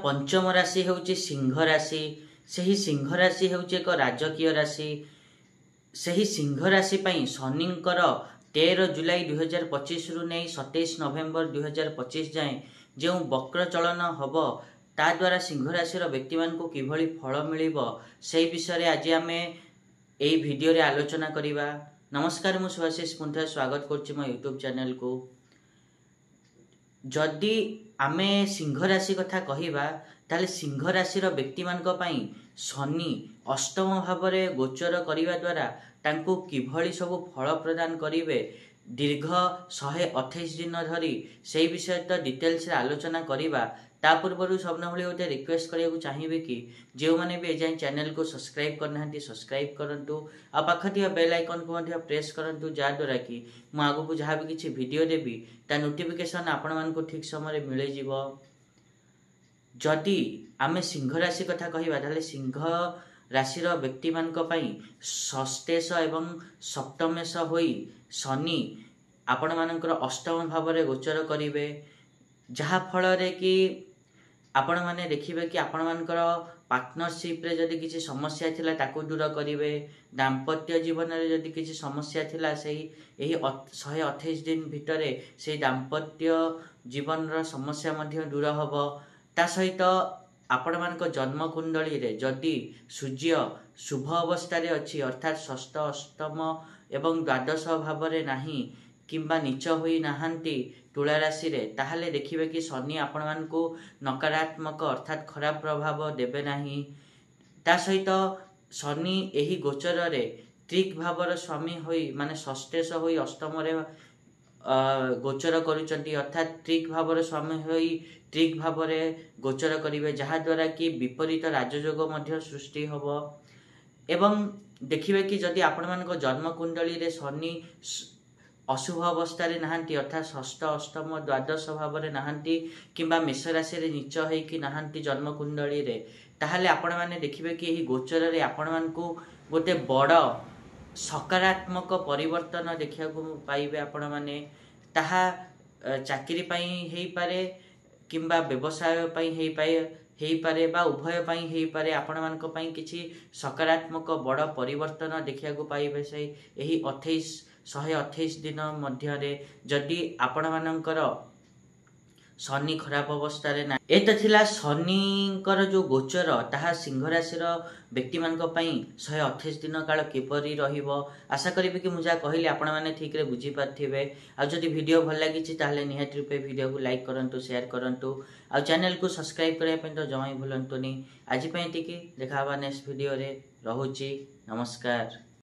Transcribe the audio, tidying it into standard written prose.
पंचम राशि होउची सिंह राशि। सही सिंह राशि होउची एक राजकीय राशि। सही सिंह राशि पई शनिंकर 13 जुलाई 2025 रु नहीं 27 नवेम्बर 2025 जाए जो वक्र चलन हब ता द्वारा सिंह राशि व्यक्ति मान को किभली फल मिलिबो से विषय रे आज आमे एई वीडियो रे आलोचना करिबा। नमस्कार, मु सुभाषिष पुनः स्वागत करछि मो यूट्यूब चैनल को। जदि आमे सिंह राशि कथा कहिबा ताले सिंह राशि व्यक्ति मान पई शनि अष्टम भाव रे गोचर करिवा द्वारा तांको किभली सब फल प्रदान करिवे दीर्घ 128 दिन धरी से विषय तो डिटेल्स रे आलोचना करिबा। ता पूर्व सबन भली गोटे रिक्वेस्ट करिया को चाहिबे कि जे माने भी एजाय चैनल को सब्सक्राइब करनांती सब्सक्राइब करंतु आ पाखथिया बेल आइकन को मध्य प्रेस करंतु जा द्वारा कि मु आगु को जहां भी किछि वीडियो देबी ता नोटिफिकेशन आपण मान को ठीक समय रे मिले जिवो। जदि आमे सिंह राशि कथा कहिबा ताले सिंह राशि व्यक्ति मान पई षष्ठेश एवं सप्तमेश होई शनि आपण मानकर अष्टम भाव रे गोचर करिवे, जहा फल रे कि आपण माने देखिबे कि आपण मानकर पार्टनरशिप रे जदि किछि समस्या थिला ताको दूर करिवे। दाम्पत्य जीवन रे जदि किछि समस्या थिला सेही एही 128 दिन भितरे से दाम्पत्य जीवन रो समस्या मध्ये दूर हबो। ता सहित आपण मानक जन्म कुंडली रे जदि सूर्य शुभ अवस्था रे अछि अर्थात षष्ठ अष्टम एवं द्वादश भाव रे नाही किंबा नीच होई नाहंती तुला राशि रे ताहले देखिबे कि शनि आपण मान को नकारात्मक अर्थात खराब प्रभाव देबे नाही। ता सहित शनि एही गोचर रे त्रिक भावर स्वामी होई माने षष्ठेश होई अष्टम रे गोचर करूचंती अर्थात त्रिक भावर स्वामी होई त्रिक भाव रे गोचर करिवे, जहा द्वारा कि विपरीत राजयोग मध्य सृष्टि हबो। एवं देखिबे कि जदि आपण मानक जन्म कुंडली रे शनि अशुभ अवस्था रे नाहंती अर्थात षष्ठ अष्टम द्वादश भाव रे नाहंती किंबा मेष राशि रे नीच होई कि नाहंती जन्म कुंडली रे ताहले आपण माने देखिबे कि एही गोचर रे आपण मान को गोटे बड़ सकारात्मक परिवर्तन देखिया को पाइबे। आपण माने ताहा चाकरी पई हेई पारे किंबा व्यवसाय पई हेई पारे बा उभय पई हेई पारे आपण मानक पई किछि सकारात्मक बड़ परिवर्तन देखिया को पाइबे। से एही 128 दिन मध्य रे जदि आपण मानकर शनि खराब अवस्था रे ना एत थिला शनिकर जो गोचर ताहा सिंह राशि व्यक्ति मान पई 128 दिन काल किपरि रहिबो। आशा करिबे कि मुझा कहिली आपण माने ठीक रे बुझी पाथिबे। आ जदि वीडियो भल लागी छि ताहले निहात रूपे वीडियो को लाइक करंतु शेयर करंतु आ चैनल को सब्सक्राइब करिया पे तो जमाई भूलंतुनी। आज पई टिकी देखाबा नेक्स्ट वीडियो रे। रहुची नमस्कार।